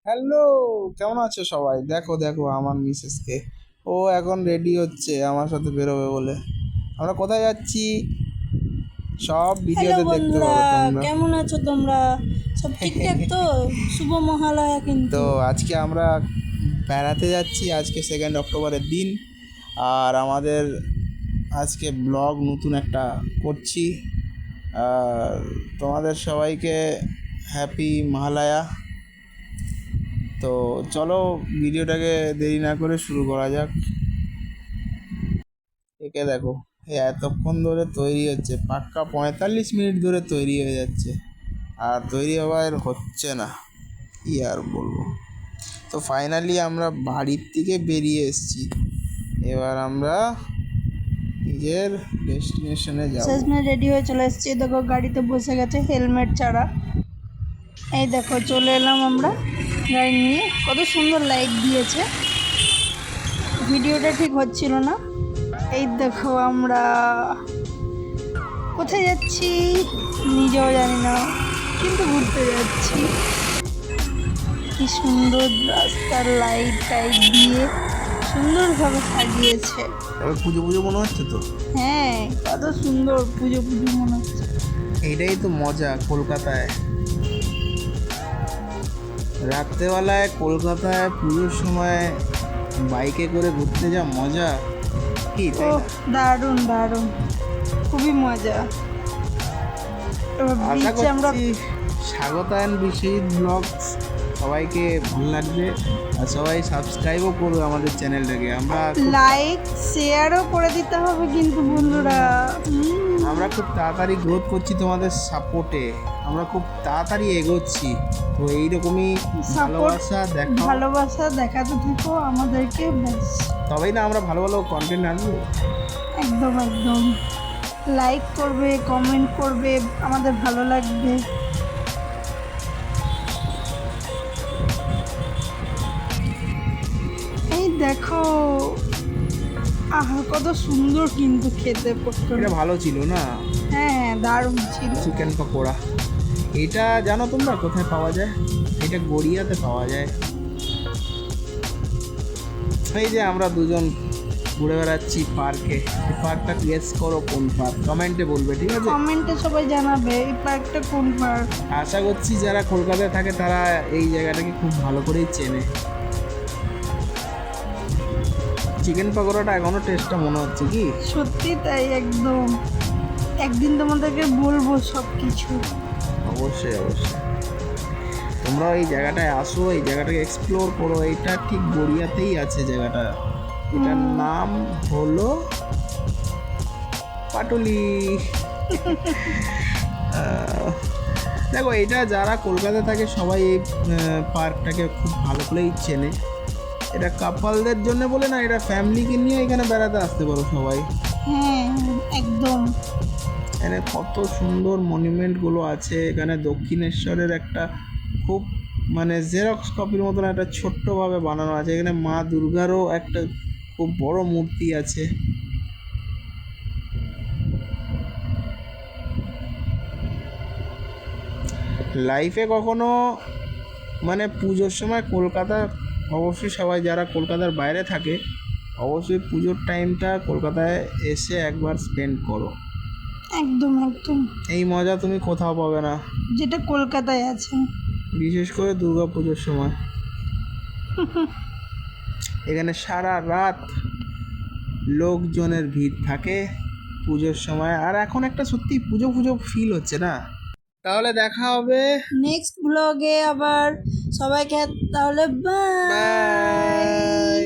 Hello, কেমন আছো সবাই? দেখো দেখো আমার মিসেসকে, ও এখন রেডি হচ্ছে আমার সাথে বেরোবে বলে। আমরা কোথায় যাচ্ছি সব হ্যালো ভিডিওতে দেখতে বন্ধুরা, পাবে তোমরা। কেমন আছো তোমরা? সব ঠিকঠাক তো? শুভ মহালয়া তো কিন্তু। আজকে আমরা বেড়াতে যাচ্ছি, আজকে 2 অক্টোবরের দিন। আর আমাদের আজকে ব্লগ নতুন একটা করছি। আর তোমাদের সবাইকে হ্যাপি মহালয়া। তো চলো ভিডিওটাকে দেরি না করে শুরু করা যাক। একে দেখো, এতক্ষণ ধরে তৈরি হচ্ছে, পাক্কা 45 মিনিট ধরে তৈরি হয়ে যাচ্ছে, আর তৈরি হওয়ার হচ্ছে না, কি আর বলবো। তো ফাইনালি আমরা বাড়ির থেকে বেরিয়ে এসেছি, এবার আমরা নিজের ডেস্টিনেশনে যাব। শেষমেশ রেডি হয়ে চলে এসেছি, দেখো গাড়িতে বসে গেছে হেলমেট ছাড়া। এই দেখো চলে এলাম আমরা গাড়ি নিয়ে। কত সুন্দর লাইট দিয়েছে, ভিডিওটা ঠিক হচ্ছিল না। এই দেখো আমরা কোথায় যাচ্ছি নিজেও জানি না, কিন্তু ঘুরতে যাচ্ছি। কি সুন্দর রাস্তার লাইট টাইট দিয়ে সুন্দরভাবে সাজিয়েছে। এবার পুজো পুজো মনে হচ্ছে তো। হ্যাঁ, কত সুন্দর পুজো পুজো মনে হচ্ছে। এইটাই তো মজা কলকাতায়, রাত্রেবেলায় কলকাতায় পুজোর সময় বাইকে করে ঘুরতে যা মজা, কি তাই ওহ, না? দারুণ দারুণ, খুবই মজা। এবার আশা বিচে আমরা করছি স্বাগতায়ন বিশ্বজিৎ ব্লগস সবাইকে ভালো লাগবে, আর সবাই সাবস্ক্রাইবও করবে আমাদের চ্যানেলটাকে। লাইক শেয়ারও করে দিতে হবে কিন্তু বন্ধুরা। আমরা খুব তাড়াতাড়ি গ্রোথ করছি তোমাদের সাপোর্টে, আমরা খুব তাড়াতাড়ি এগোচ্ছি। তো এইরকমই সাপোর্ট, ভালোবাসা দেখাও, ভালোবাসা দেখাতে থাকো আমাদেরকে, ব্যাস। তবেই না আমরা ভালো ভালো কন্টেন্ট আনবো। একদম একদম, লাইক করবে, কমেন্ট করবে, আমাদের ভালো লাগবে। এই দেখো, আহা কত সুন্দর কিন্তু খেতে পড়তো। এটা ভালো ছিল না? হ্যাঁ হ্যাঁ, দারুণ ছিল। চিকেন পকোড়া, এটা জানো তোমরা কোথায় পাওয়া যায়? এটা গড়িয়াতে পাওয়া যায়। এই যে আমরা দুজন ঘুরে বেড়াচ্ছি পার্কে, এই পার্কটা গেস করো কোন পার্ক, কমেন্টে বলবে, ঠিক আছে? কমেন্টে সবাই জানাবে এই পার্কটা কোন পার্ক। আশা করছি যারা কলকাতায় থাকে তারা এই জায়গাটাকে খুব ভালো করেই চেনে। চিকেন পকোড়াটা এখনো টেস্টটা মনে হচ্ছে কি? সত্যি তাই, একদম। একদিন তোমাদেরকে বলবো সব কিছু। অবশ্যই অবশ্যই, তোমরা এই জায়গাটায় আসো, এই জায়গাটাকে এক্সপ্লোর করো। এটা ঠিক গড়িয়াতেই আছে জায়গাটা, এটার নাম হলো পাটুলি। দেখো, এটা যারা কলকাতায় থাকে সবাই এই পার্কটাকে খুব ভালো করেই চেনে। এটা কাপালদের জন্য বলে না, এটা ফ্যামিলিকে নিয়ে এখানে বেড়াতে আসতে পারো সবাই। হ্যাঁ, একদম। এখানে কত সুন্দর মনুমেন্টগুলো আছে। এখানে দক্ষিণেশ্বরের একটা খুব মানে জেরক্স কপির মতন একটা ছোট্টভাবে বানানো আছে। এখানে মা দুর্গারও একটা খুব বড় মূর্তি আছে। লাইফে কখনো মানে পুজোর সময় কলকাতা, অবশ্যই সবাই যারা কলকাতার বাইরে থাকে অবশ্যই পুজোর টাইমটা কলকাতায় এসে একবার স্পেন্ড করো। একদম একদম, এই মজা তুমি কোথাও পাবে না, যেটা কলকাতায় আছে। বিশেষ করে দুর্গা পুজোর সময়। এখানে সারা রাত লোকজনের ভিড় থাকে পুজোর সময়, আর এখন একটা সত্যি পুজো পুজো ফিল হচ্ছে না। তাহলে দেখা হবে নেক্সট ব্লগে আবার। সবাইকে তাহলে বাই। বাই।